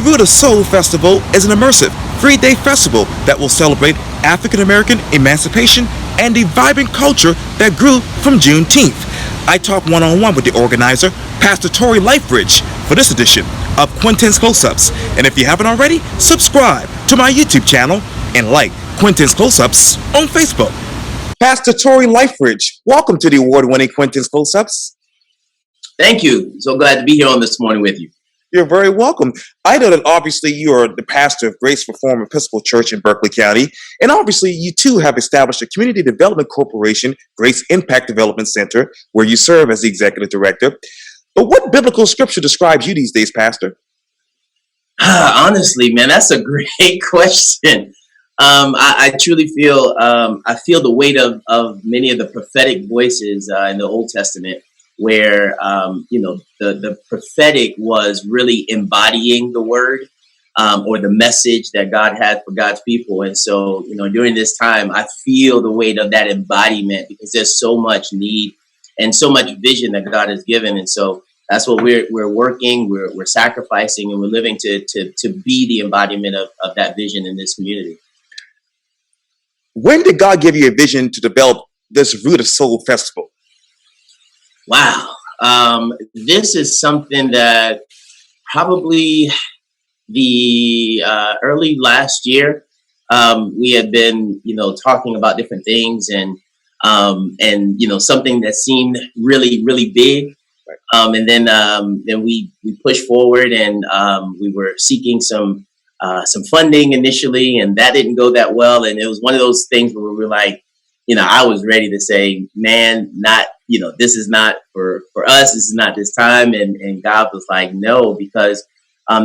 Root of Soul Festival is an immersive, 3-day festival that will celebrate African American emancipation and the vibrant culture that grew from Juneteenth. I talked one-on-one with the organizer, Pastor Tory Liferidge, for this edition of Quintin's Close-Ups. And if you haven't already, subscribe to my YouTube channel and like Quintin's Close-Ups on Facebook. Pastor Tory Liferidge, welcome to the award-winning Quintin's Close-Ups. Thank you. So glad to be here on this morning with you. You're very welcome. I know that obviously you are the pastor of Grace Reformed Episcopal Church in Berkeley County, and obviously you too have established a community development corporation, Grace Impact Development Center, where you serve as the executive director. But what biblical scripture describes you these days, Pastor? Honestly, man, that's a great question. I truly feel I feel the weight of many of the prophetic voices in the Old Testament, where the prophetic was really embodying the word or the message that God had for God's people. And so, during this time, I feel the weight of that embodiment because there's so much need and so much vision that God has given. And so that's what we're working, we're sacrificing, and we're living to be the embodiment of that vision in this community. When did God give you a vision to develop this Root of Soul Festival? Wow. This is something that probably the early last year, we had been, talking about different things and something that seemed really, really big. And then we pushed forward and we were seeking some funding initially, and that didn't go that well. And it was one of those things where we were like, I was ready to say, man, this is not for us. This is not this time. And God was like, no, because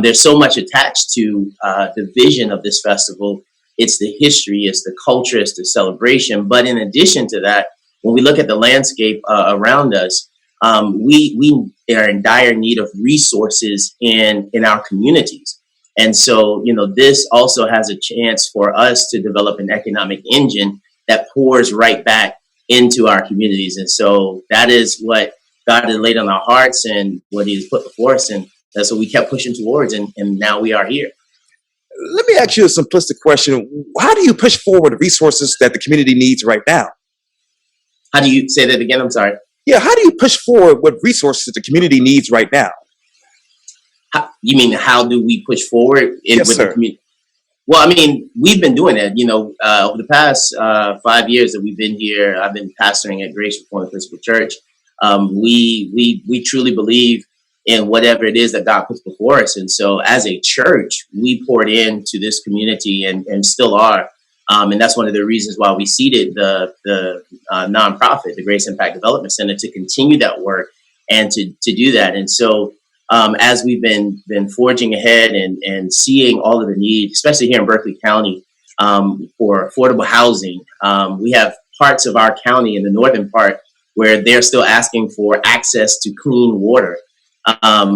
there's so much attached to the vision of this festival. It's the history, it's the culture, it's the celebration. But in addition to that, when we look at the landscape around us, we are in dire need of resources in our communities. And so, this also has a chance for us to develop an economic engine that pours right back into our communities. And so that is what God has laid on our hearts and what He has put before us. And that's what we kept pushing towards. And now we are here. Let me ask you a simplistic question. How do you push forward the resources that the community needs right now? How do you say that again? I'm sorry. Yeah, how do you push forward what resources the community needs right now? You mean, how do we push forward Yes, with sir. the community? Well, I mean, we've been doing it, over the past 5 years that we've been here. I've been pastoring at Grace Reformed Episcopal Church. We truly believe in whatever it is that God puts before us. And so as a church, we poured into this community and still are. And that's one of the reasons why we seeded the nonprofit, the Grace Impact Development Center, to continue that work and to do that. And so as we've been forging ahead and seeing all of the need, especially here in Berkeley County, for affordable housing, we have parts of our county in the northern part where they're still asking for access to clean water,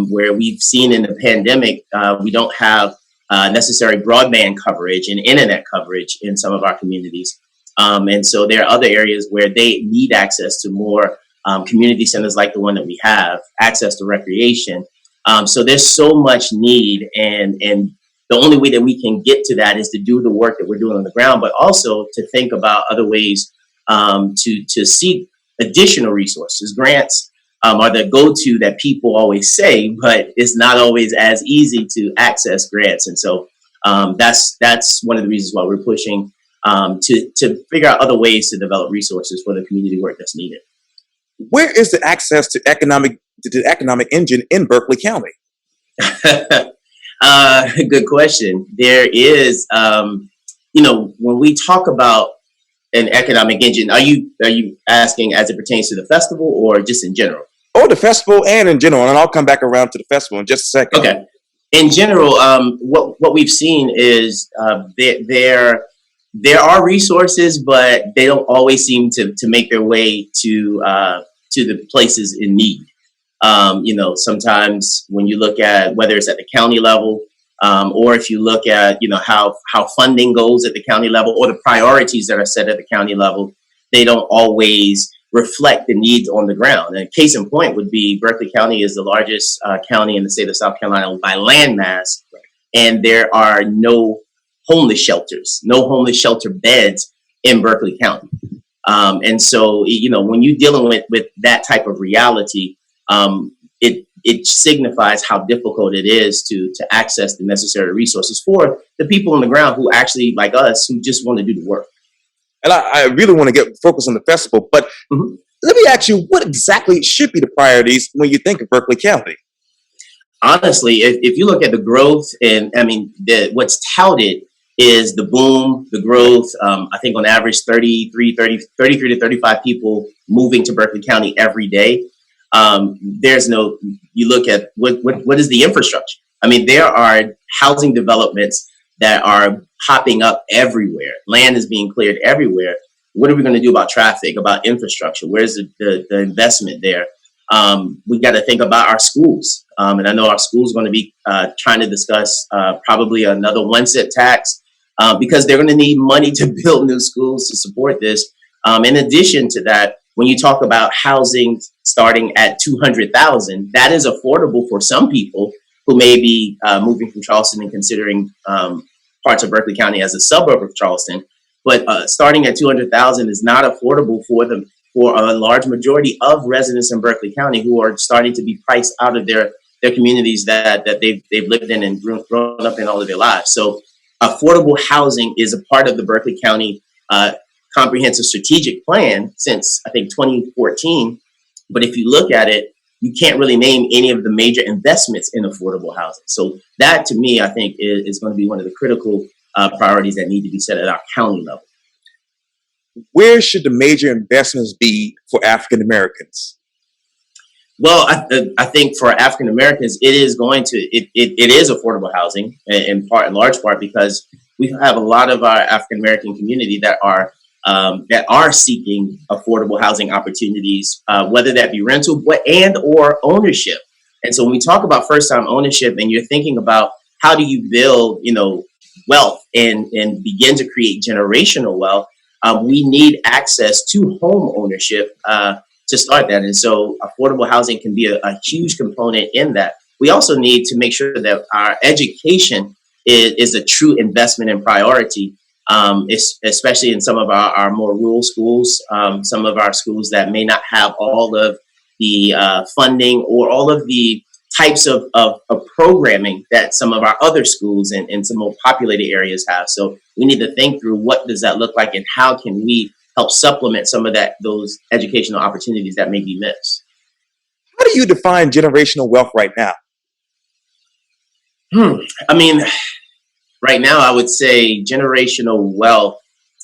where we've seen in the pandemic, we don't have necessary broadband coverage and internet coverage in some of our communities. And so there are other areas where they need access to more community centers like the one that we have, access to recreation. So there's so much need, and the only way that we can get to that is to do the work that we're doing on the ground, but also to think about other ways to seek additional resources. Grants are the go-to that people always say, but it's not always as easy to access grants. And so that's one of the reasons why we're pushing to figure out other ways to develop resources for the community work that's needed. Where is the access to the economic engine in Berkeley County? Good question. There is, when we talk about an economic engine, are you asking as it pertains to the festival or just in general? Oh, the festival and in general, and I'll come back around to the festival in just a second. Okay. In general, what we've seen is there are resources, but they don't always seem to make their way to the places in need. Sometimes when you look at whether it's at the county level, or if you look at how funding goes at the county level, or the priorities that are set at the county level, they don't always reflect the needs on the ground. And case in point would be Berkeley County is the largest county in the state of South Carolina by landmass. and there are no homeless shelters, no homeless shelter beds in Berkeley County. And so, when you're dealing with that type of reality, it signifies how difficult it is to access the necessary resources for the people on the ground who actually, like us, who just want to do the work. And I really want to get focused on the festival, but let me ask you, what exactly should be the priorities when you think of Berkeley County? Honestly, if you look at the growth, and what's touted is the boom, the growth. I think on average 33 to 35 people moving to Berkeley County every day. You look at what is the infrastructure? I mean, there are housing developments that are popping up everywhere. Land is being cleared everywhere. What are we going to do about traffic, about infrastructure? Where's the investment there? We got to think about our schools. And I know our schools are going to be trying to discuss probably another 1 cent tax because they're going to need money to build new schools to support this. In addition to that, when you talk about housing starting at $200,000, that is affordable for some people who may be moving from Charleston and considering parts of Berkeley County as a suburb of Charleston. But starting at $200,000 is not affordable for a large majority of residents in Berkeley County who are starting to be priced out of their communities that they've lived in and grown up in all of their lives. So affordable housing is a part of the Berkeley County comprehensive strategic plan since, I think, 2014. But if you look at it, you can't really name any of the major investments in affordable housing. So that, to me, I think is going to be one of the critical priorities that need to be set at our county level. Where should the major investments be for African Americans? Well, I think for African Americans, it is affordable housing in large part because we have a lot of our African American community that are seeking affordable housing opportunities, whether that be rental and or ownership. And so when we talk about first time ownership and you're thinking about how do you build, wealth and begin to create generational wealth, we need access to home ownership to start that. And so affordable housing can be a huge component in that. We also need to make sure that our education is a true investment and priority, especially in some of our more rural schools, some of our schools that may not have all of the funding or all of the types of programming that some of our other schools and some more populated areas have. So we need to think through what does that look like and how can we help supplement some of those educational opportunities that may be missed. How do you define generational wealth right now? I mean, right now, I would say generational wealth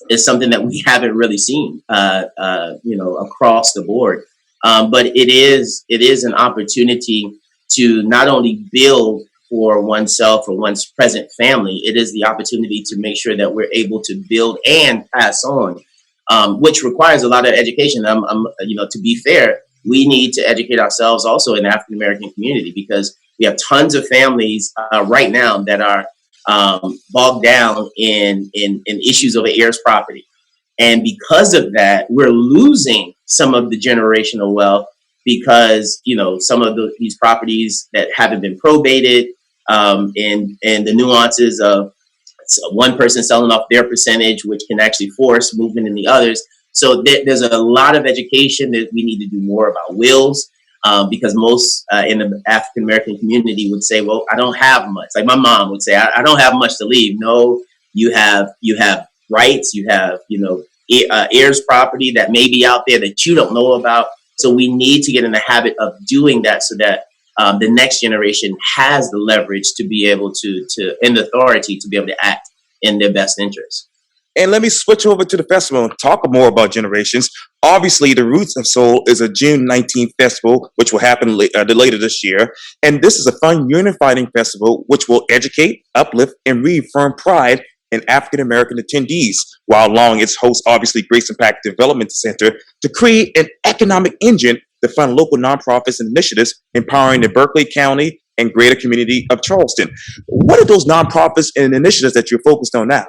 is something that we haven't really seen, across the board. But it is an opportunity to not only build for oneself or one's present family. It is the opportunity to make sure that we're able to build and pass on, which requires a lot of education. To be fair, we need to educate ourselves also in the African American community because we have tons of families right now that are bogged down in issues over heirs property. And because of that, we're losing some of the generational wealth because, some of these properties that haven't been probated and the nuances of one person selling off their percentage, which can actually force movement in the others. So there's a lot of education that we need to do more about wills. Because most in the African American community would say, well, I don't have much. Like my mom would say, I don't have much to leave. No, you have rights, you have, heirs property that may be out there that you don't know about. So we need to get in the habit of doing that so that the next generation has the leverage to be able to and the authority to be able to act in their best interest. And let me switch over to the festival and talk more about generations. Obviously, the Roots of Soul is a June 19th festival, which will happen later this year. And this is a fun, unifying festival, which will educate, uplift, and reaffirm pride in African-American attendees, while allowing its host, obviously, Grace Impact Development Center, to create an economic engine to fund local nonprofits and initiatives, empowering the Berkeley County and greater community of Charleston. What are those nonprofits and initiatives that you're focused on now?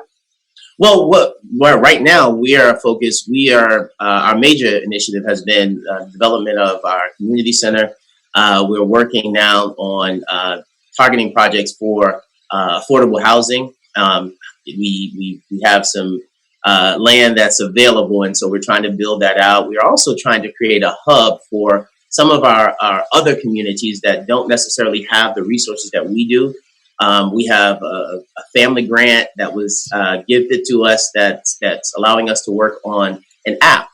Well, right now we are focused. Our major initiative has been development of our community center. We're working now on targeting projects for affordable housing. We have some land that's available, and so we're trying to build that out. We're also trying to create a hub for some of our other communities that don't necessarily have the resources that we do. We have a family grant that was gifted to us that's allowing us to work on an app.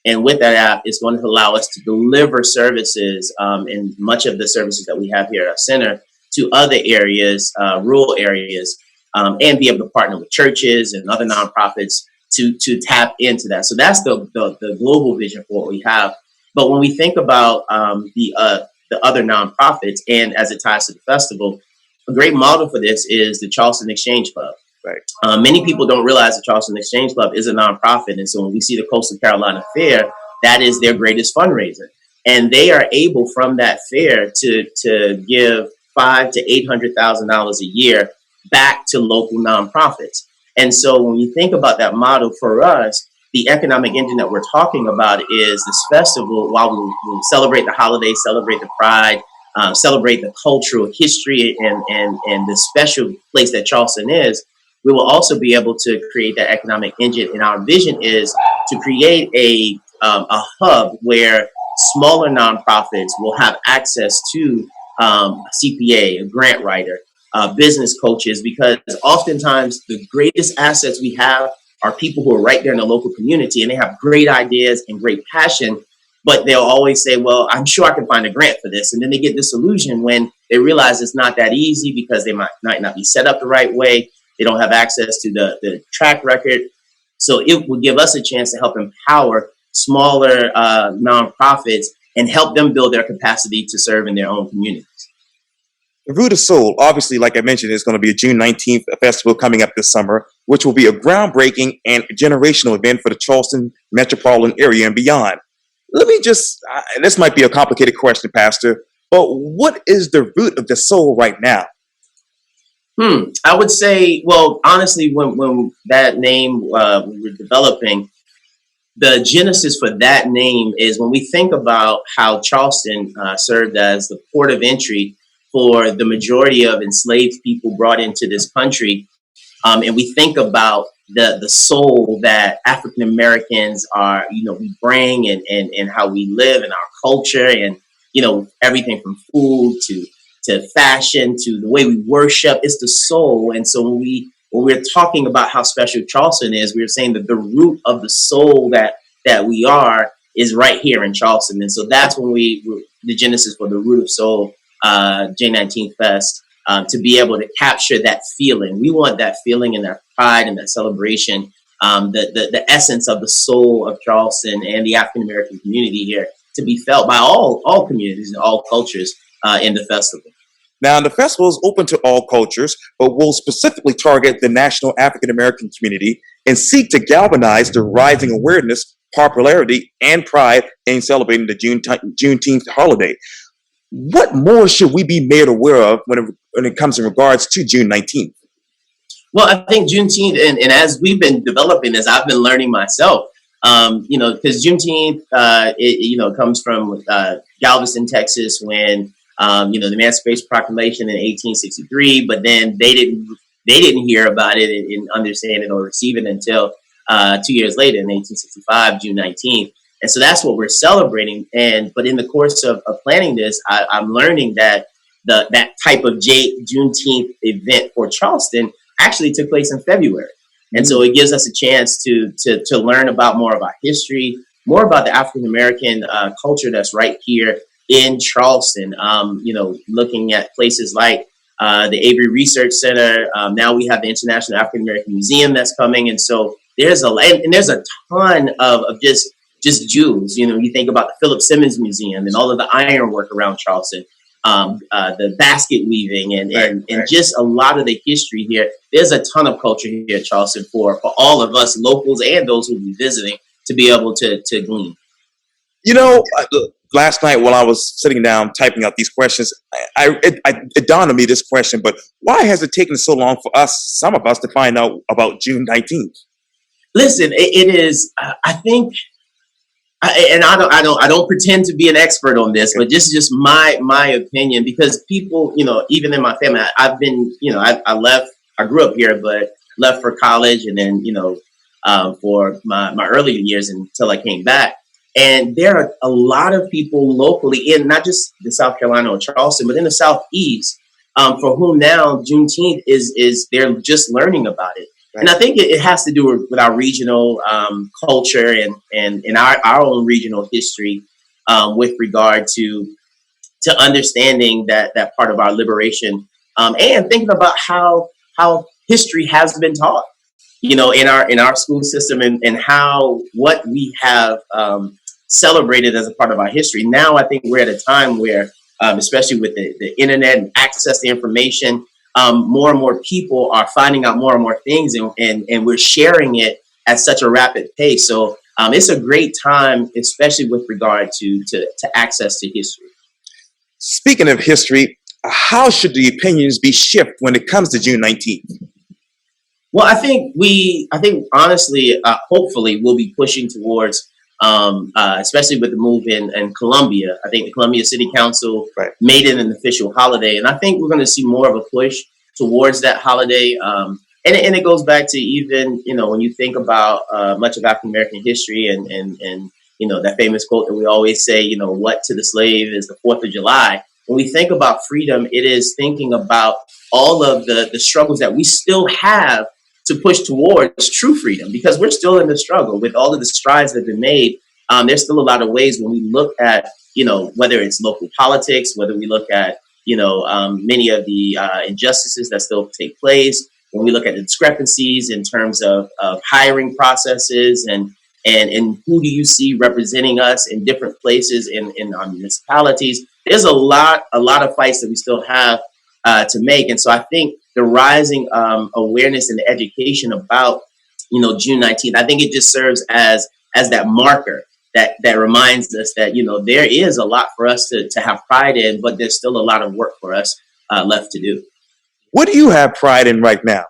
And with that app, it's going to allow us to deliver services and much of the services that we have here at our center to other areas, rural areas, and be able to partner with churches and other nonprofits to tap into that. So that's the global vision for what we have. But when we think about the other nonprofits, and as it ties to the festival, a great model for this is the Charleston Exchange Club. Right. Many people don't realize the Charleston Exchange Club is a nonprofit. And so when we see the Coastal Carolina Fair, that is their greatest fundraiser. And they are able from that fair to give $500,000 to $800,000 a year back to local nonprofits. And so when you think about that model for us, the economic engine that we're talking about is this festival. While we celebrate the holiday, celebrate the pride, celebrate the cultural history and the special place that Charleston is, we will also be able to create that economic engine. And our vision is to create a hub where smaller nonprofits will have access to a CPA, a grant writer, business coaches, because oftentimes the greatest assets we have are people who are right there in the local community, and they have great ideas and great passion, but they'll always say, well, I'm sure I can find a grant for this. And then they get disillusioned when they realize it's not that easy because they might not be set up the right way. They don't have access to the track record. So it will give us a chance to help empower smaller nonprofits and help them build their capacity to serve in their own communities. The Root of Soul, obviously, like I mentioned, is going to be a June 19th festival coming up this summer, which will be a groundbreaking and generational event for the Charleston metropolitan area and beyond. Let me just, this might be a complicated question, Pastor, but what is the root of the soul right now? I would say, well, honestly, when that name we were developing, the genesis for that name is when we think about how Charleston served as the port of entry for the majority of enslaved people brought into this country. And we think about the soul that African Americans are, we bring and how we live in our culture and, everything from food to fashion to the way we worship. It's the soul. And so when we're talking about how special Charleston is, we're saying that the root of the soul that we are is right here in Charleston. And so that's when the genesis for the Root of Soul, J19th Fest, to be able to capture that feeling. We want that feeling and that pride and that celebration, the essence of the soul of Charleston and the African American community here to be felt by all communities and all cultures in the festival. Now, the festival is open to all cultures, but will specifically target the national African American community and seek to galvanize the rising awareness, popularity, and pride in celebrating the Juneteenth holiday. What more should we be made aware of when it comes in regards to June 19th? Well, I think Juneteenth, and as we've been developing this, I've been learning myself, because Juneteenth, it comes from Galveston, Texas, when, the Emancipation Proclamation in 1863, but then they didn't hear about it and understand it or receive it until 2 years later in 1865, June 19th. And so that's what we're celebrating. But in the course of planning this, I'm learning that that type of Juneteenth event for Charleston actually took place in February. And so it gives us a chance to learn about more of our history, more about the African American culture that's right here in Charleston. Looking at places like the Avery Research Center. Now we have the International African American Museum that's coming. And so there's a ton of just jewels. You think about the Philip Simmons Museum and all of the ironwork around Charleston, the basket weaving and just a lot of the history here. There's a ton of culture here at Charleston for all of us locals and those who will be visiting to be able to glean. Last night while I was sitting down typing out these questions, it dawned on me this question, but why has it taken so long for some of us, to find out about June 19th? Listen, it is, I think I don't pretend to be an expert on this, but this is just my opinion, because people, even in my family, I've been, I left, I grew up here, but left for college, and then, for my earlier years until I came back. And there are a lot of people locally in not just the South Carolina or Charleston, but in the Southeast, for whom now Juneteenth is they're just learning about it. Right. And I think it has to do with our regional culture and our own regional history, with regard to understanding that part of our liberation, and thinking about how history has been taught, in our school system, and how what we have celebrated as a part of our history. Now, I think we're at a time where, especially with the internet and access to information, more and more people are finding out more and more things, and we're sharing it at such a rapid pace. So it's a great time, especially with regard to access to history. Speaking of history, how should the opinions be shifted when it comes to June 19th? Well, I think honestly, hopefully, we'll be pushing towards, especially with the move in Columbia. I think the Columbia City Council made it an official holiday, and I think we're going to see more of a push towards that holiday. And it goes back to, even when you think about much of African American history, and that famous quote that we always say, what to the slave is the 4th of July. When we think about freedom, it is thinking about all of the struggles that we still have to push towards true freedom, because we're still in the struggle with all of the strides that have been made. There's still a lot of ways when we look at, whether it's local politics, whether we look at, many of the injustices that still take place, when we look at the discrepancies in terms of hiring processes, and who do you see representing us in different places in our municipalities. There's a lot of fights that we still have to make. And so I think the rising awareness and education about, June 19th, I think it just serves as that marker that reminds us that, there is a lot for us to have pride in, but there's still a lot of work for us left to do. What do you have pride in right now?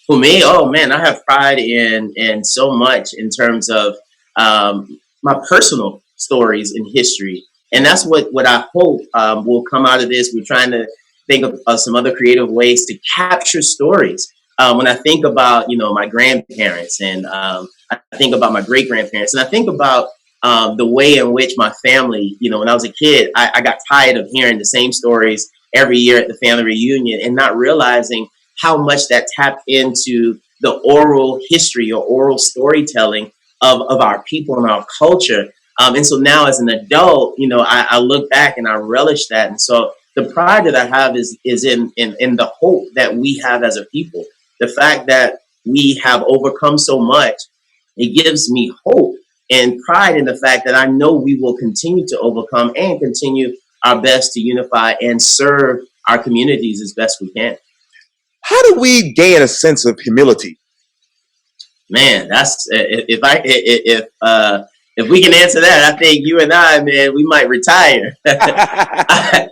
For me, oh man, I have pride in so much in terms of my personal stories in history. And that's what I hope will come out of this. We're trying to think of some other creative ways to capture stories. When I think about, my grandparents, and I think about my great-grandparents, and I think about the way in which my family, when I was a kid, I got tired of hearing the same stories every year at the family reunion, and not realizing how much that tapped into the oral history or oral storytelling of our people and our culture. And so now, as an adult, I look back and I relish that. And so the pride that I have is in the hope that we have as a people. The fact that we have overcome so much, it gives me hope and pride in the fact that I know we will continue to overcome and continue our best to unify and serve our communities as best we can. How do we gain a sense of humility? Man, that's if we can answer that, I think you and I, man, we might retire. I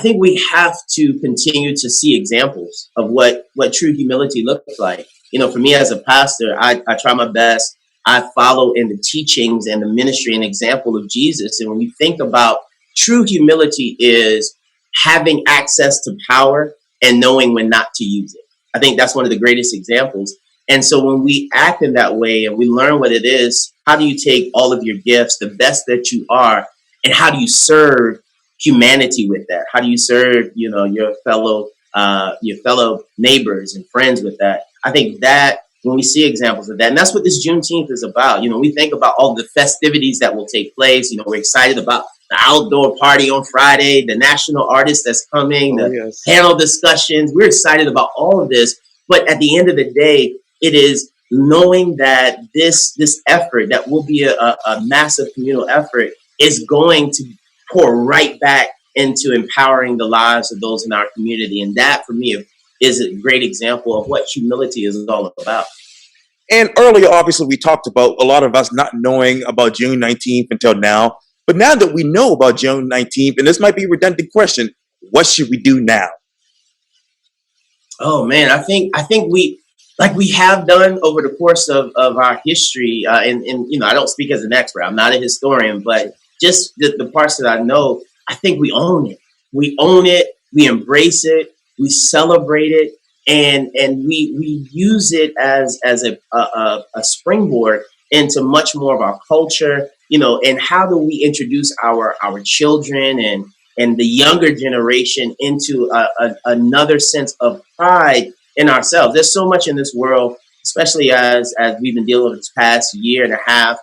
think we have to continue to see examples of what true humility looks like. For me as a pastor, I try my best. I follow in the teachings and the ministry and example of Jesus. And when we think about true humility, is having access to power and knowing when not to use it. I think that's one of the greatest examples. And so when we act in that way and we learn what it is, how do you take all of your gifts, the best that you are, and how do you serve humanity with that? How do you serve, your fellow neighbors and friends with that? I think that when we see examples of that, and that's what this Juneteenth is about. We think about all the festivities that will take place. We're excited about the outdoor party on Friday, the national artist that's coming, panel discussions. We're excited about all of this. But at the end of the day, it is knowing that this effort that will be a massive communal effort is going to pour right back into empowering the lives of those in our community. And that, for me, is a great example of what humility is all about. And earlier, obviously, we talked about a lot of us not knowing about June 19th until now. But now that we know about June 19th, and this might be a redundant question, what should we do now? Oh man, I think we like we have done over the course of our history. And I don't speak as an expert. I'm not a historian, but just the parts that I know, I think we own it. We own it. We embrace it. We celebrate it, and we use it as a springboard into much more of our culture. And how do we introduce our children and the younger generation into another sense of pride in ourselves. There's so much in this world, especially as we've been dealing with this past year and a half.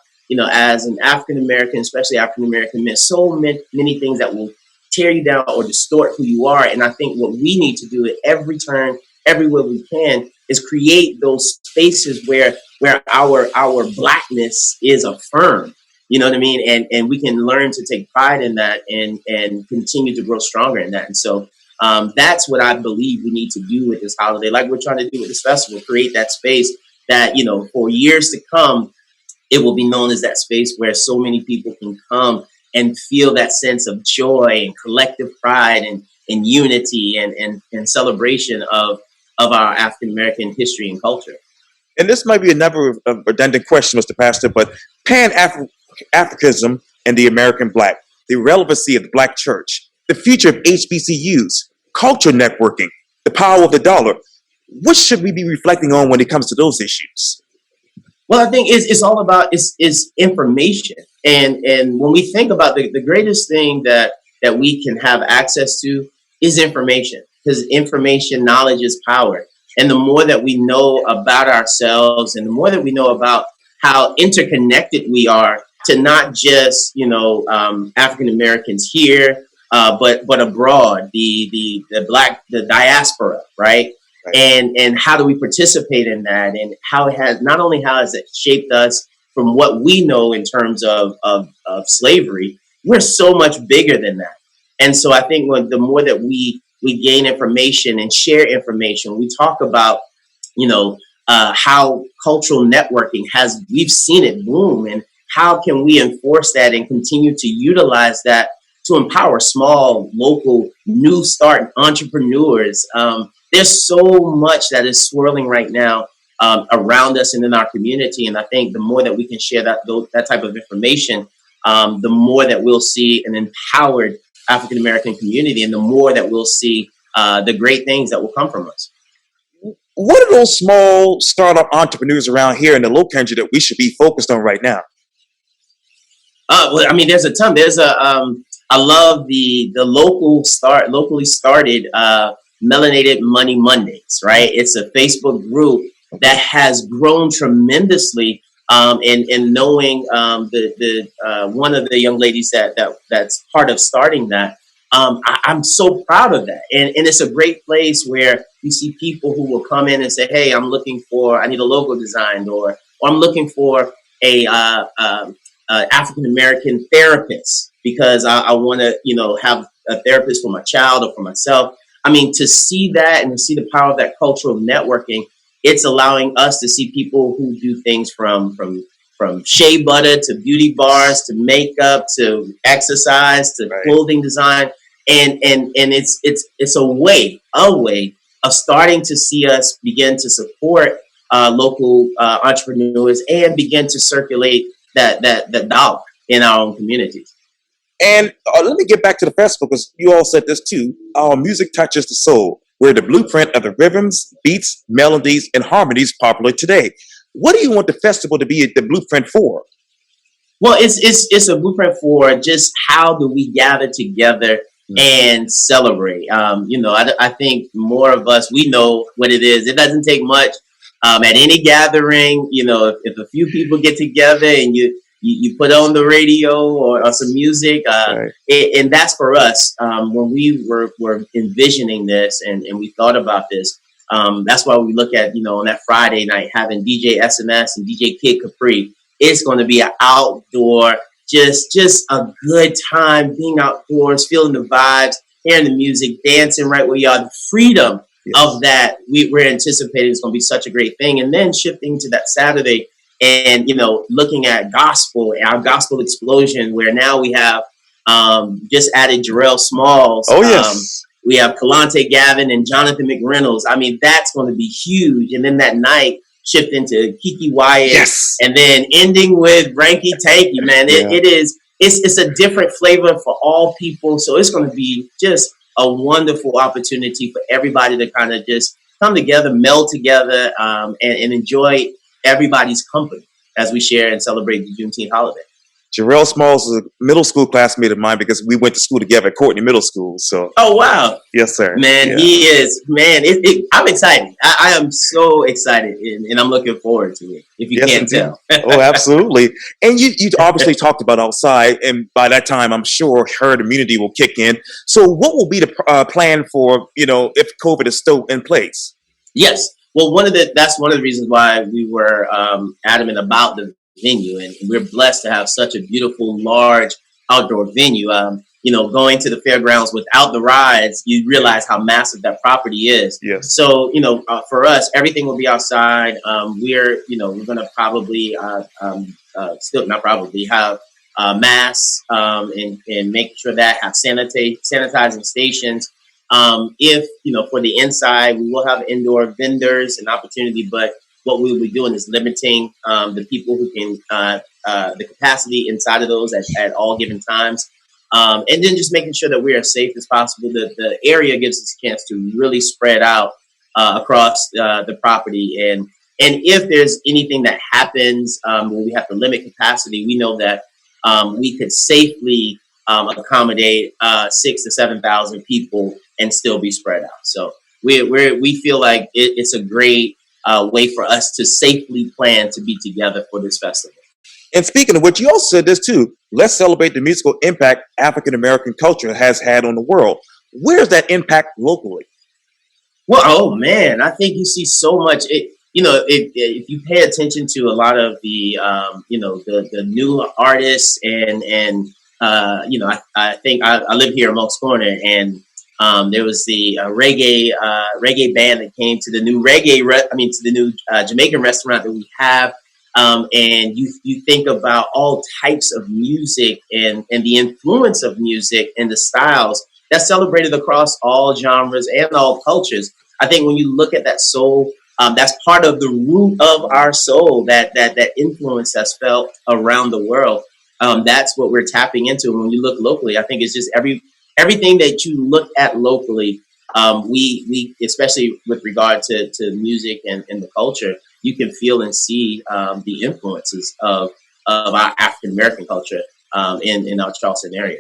As an African American, especially African American men, so many things that will tear you down or distort who you are. And I think what we need to do at every turn, everywhere we can, is create those spaces where our blackness is affirmed. You know what I mean? And we can learn to take pride in that and continue to grow stronger in that. And so that's what I believe we need to do with this holiday, like we're trying to do with this festival, create that space that, for years to come, it will be known as that space where so many people can come and feel that sense of joy and collective pride and unity and celebration of our African American history and culture. And this might be another redundant question, Mr. Pastor, but Pan-Africanism and the American Black, the relevancy of the Black church, the future of HBCUs, culture networking, the power of the dollar. What should we be reflecting on when it comes to those issues? Well, I think it's all about is information. And when we think about the greatest thing that we can have access to is information, because information, knowledge is power. And the more that we know about ourselves and the more that we know about how interconnected we are to not just, African Americans here, but abroad, the Black, the diaspora, right? Right. And how do we participate in that, and how it has not only how has it shaped us from what we know in terms of slavery, we're so much bigger than that. And so I think the more that we gain information and share information, we talk about, how cultural networking we've seen it boom, and how can we enforce that and continue to utilize that to empower small, local, new start entrepreneurs. There's so much that is swirling right now around us and in our community. And I think the more that we can share that type of information, the more that we'll see an empowered African American community, and the more that we'll see the great things that will come from us. What are those small startup entrepreneurs around here in the Low Country that we should be focused on right now? Well, I mean, there's a ton. I love the locally started Melanated Money Mondays, right? It's a Facebook group that has grown tremendously. And knowing the one of the young ladies that's part of starting that, I'm so proud of that. And it's a great place where you see people who will come in and say, "Hey, I need a logo designed, or I'm looking for a African American therapist because I want to, have a therapist for my child or for myself." I mean, to see that and to see the power of that cultural networking, it's allowing us to see people who do things from shea butter to beauty bars to makeup to exercise to clothing design, and it's a way of starting to see us begin to support local entrepreneurs and begin to circulate that dollar in our own communities. And let me get back to the festival, because you all said this too. Our music touches the soul. We're the blueprint of the rhythms, beats, melodies, and harmonies popular today. What do you want the festival to be the blueprint for? Well, it's a blueprint for just how do we gather together and celebrate. I think more of us, we know what it is. It doesn't take much at any gathering. If a few people get together and you put on the radio or some music, and that's for us. When we were envisioning this and we thought about this, that's why we look at, on that Friday night, having DJ SMS and DJ Kid Capri. It's going to be an outdoor, just a good time being outdoors, feeling the vibes, hearing the music, dancing right where you are. The freedom of that, we're anticipating is going to be such a great thing. And then shifting to that Saturday, and, looking at our gospel explosion, where now we have just added Jarrell Smalls. Oh, yes. We have Kalante Gavin and Jonathan McReynolds. I mean, that's going to be huge. And then that night shift into Kiki Wyatt, Yes. and then ending with Frankie Tanky, man. It's a different flavor for all people. So it's going to be just a wonderful opportunity for everybody to kind of just come together, meld together, and enjoy everybody's company as we share and celebrate the Juneteenth holiday. Jarrell Smalls is a middle school classmate of mine because we went to school together at Courtney Middle School. So, oh wow, yes, sir. Man, yeah. He is. Man, I'm excited. I am so excited, and I'm looking forward to it. If you can't tell. Oh, absolutely. And you obviously talked about outside, and by that time, I'm sure herd immunity will kick in. So, what will be the plan for if COVID is still in place? Yes. Well, that's one of the reasons why we were adamant about the venue, and we're blessed to have such a beautiful, large outdoor venue. Going to the fairgrounds without the rides, you realize how massive that property is. Yes. So, for us, everything will be outside. We're going to probably still not probably have masks and making sure that have sanitizing stations. If for the inside, we will have indoor vendors and opportunity, but what we will be doing is limiting the people who can the capacity inside of those at all given times. And then just making sure that we are as safe as possible. The area gives us a chance to really spread out across the property. And if there's anything that happens when we have to limit capacity, we know that we could safely accommodate 6,000 to 7,000 people and still be spread out. So we feel like it's a great way for us to safely plan to be together for this festival. And speaking of which, you also said this too. Let's celebrate the musical impact African American culture has had on the world. Where's that impact locally? Well, oh man, I think you see so much. If you pay attention to a lot of the the new artists and I think I live here in Moncks Corner, and there was the reggae band that came to the new to the new Jamaican restaurant that we have. And you think about all types of music and the influence of music and the styles that's celebrated across all genres and all cultures. I think when you look at that soul, that's part of the root of our soul, that influence that's felt around the world. That's what we're tapping into. And when you look locally, I think it's just everything that you look at locally. We especially with regard to music and the culture, you can feel and see the influences of our African American culture in our Charleston area.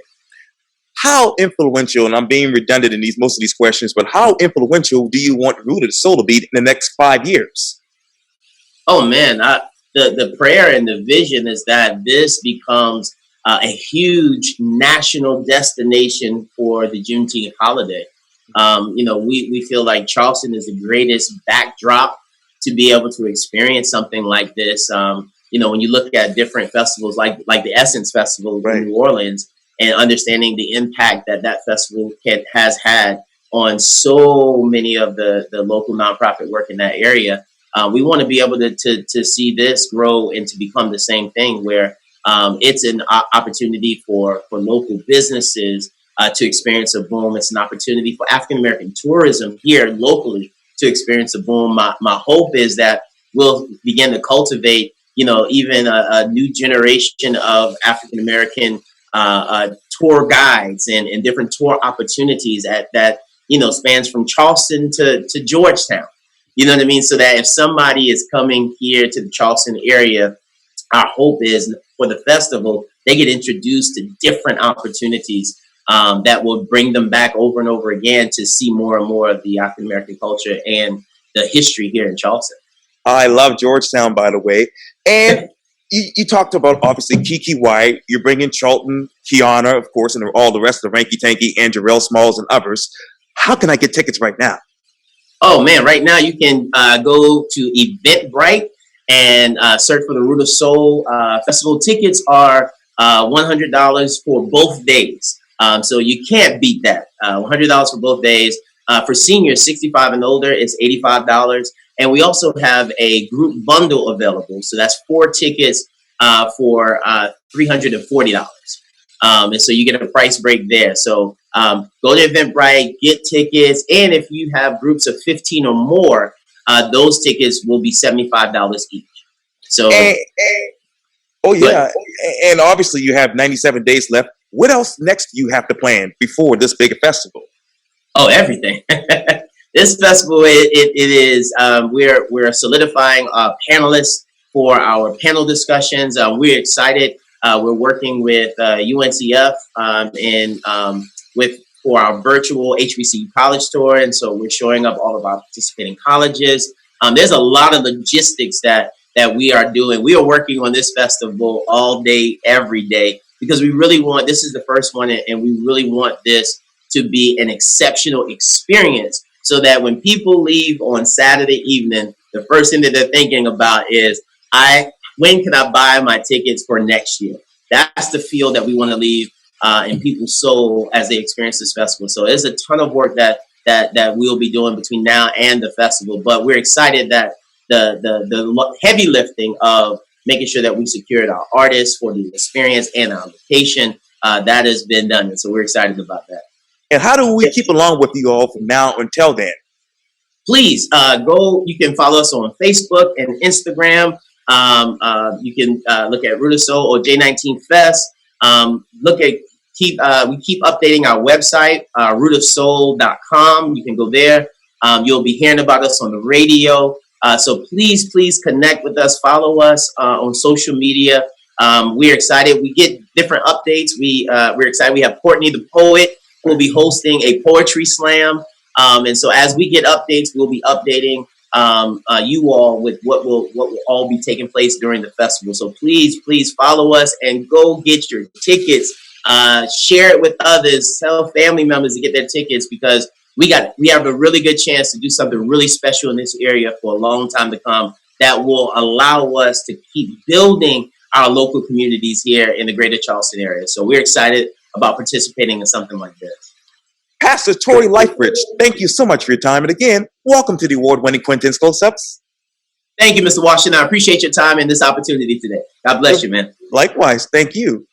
How influential, and I'm being redundant in most of these questions, but how influential do you want Rooted Soul to be in the next 5 years? Oh man, the prayer and the vision is that this becomes a huge national destination for the Juneteenth holiday. We feel like Charleston is the greatest backdrop to be able to experience something like this. When you look at different festivals like the Essence Festival in New Orleans, and understanding the impact that festival has had on so many of the local nonprofit work in that area, we want to be able to see this grow and to become the same thing where it's an opportunity for local businesses to experience a boom. It's an opportunity for African American tourism here locally to experience a boom. My hope is that we'll begin to cultivate, even a new generation of African American tour guides and different tour opportunities that spans from Charleston to Georgetown. You know what I mean? So that if somebody is coming here to the Charleston area, our hope is for the festival, they get introduced to different opportunities that will bring them back over and over again to see more and more of the African American culture and the history here in Charleston. I love Georgetown, by the way. And you talked about, obviously, Kiki Wyatt. You're bringing Charlton, Kiana, of course, and all the rest of the Ranky Tanky, and Jarrell Smalls and others. How can I get tickets right now? Oh, man, right now you can go to Eventbrite and search for the Root of Soul Festival. Tickets are $100 for both days. So you can't beat that. $100 for both days. For seniors 65 and older, it's $85. And we also have a group bundle available. So that's 4 tickets for $340. And so you get a price break there. So Go to Eventbrite, get tickets, and if you have groups of 15 or more, those tickets will be $75 each. So, oh yeah, and obviously you have 97 days left. What else next do you have to plan before this big festival? oh, everything. This festival, it is we're solidifying panelists for our panel discussions. We're excited. We're working with UNCF and with for our virtual HBCU college tour, and so we're showing up all of our participating colleges. There's a lot of logistics that we are doing. We are working on this festival all day, every day, because we really want. This is the first one, and we really want this to be an exceptional experience, so that when people leave on Saturday evening, the first thing that they're thinking about is, when can I buy my tickets for next year? That's the feel that we want to leave in people's soul as they experience this festival. So there's a ton of work that we'll be doing between now and the festival. But we're excited that the heavy lifting of making sure that we secured our artists for the experience and our location, that has been done. And so we're excited about that. And how do we keep along with you all from now until then? Please go. You can follow us on Facebook and Instagram. You can look at Root of Soul or J19th Fest. We keep updating our website, rootofsoul.com. You can go there. You'll be hearing about us on the radio. So please connect with us. Follow us on social media. We're excited. We get different updates. We're excited. We have Courtney the poet who will be hosting a poetry slam. And so as we get updates, we'll be updating you all with what will all be taking place during the festival. So please follow us and go get your tickets. Share it with others. Tell family members to get their tickets, because we have a really good chance to do something really special in this area for a long time to come that will allow us to keep building our local communities here in the greater Charleston area. So we're excited about participating in something like this. Pastor Tory Liferidge, thank you so much for your time. And again, welcome to the award-winning Quintin's Close-Ups. Thank you, Mr. Washington. I appreciate your time and this opportunity today. God bless you, man. Likewise. Thank you.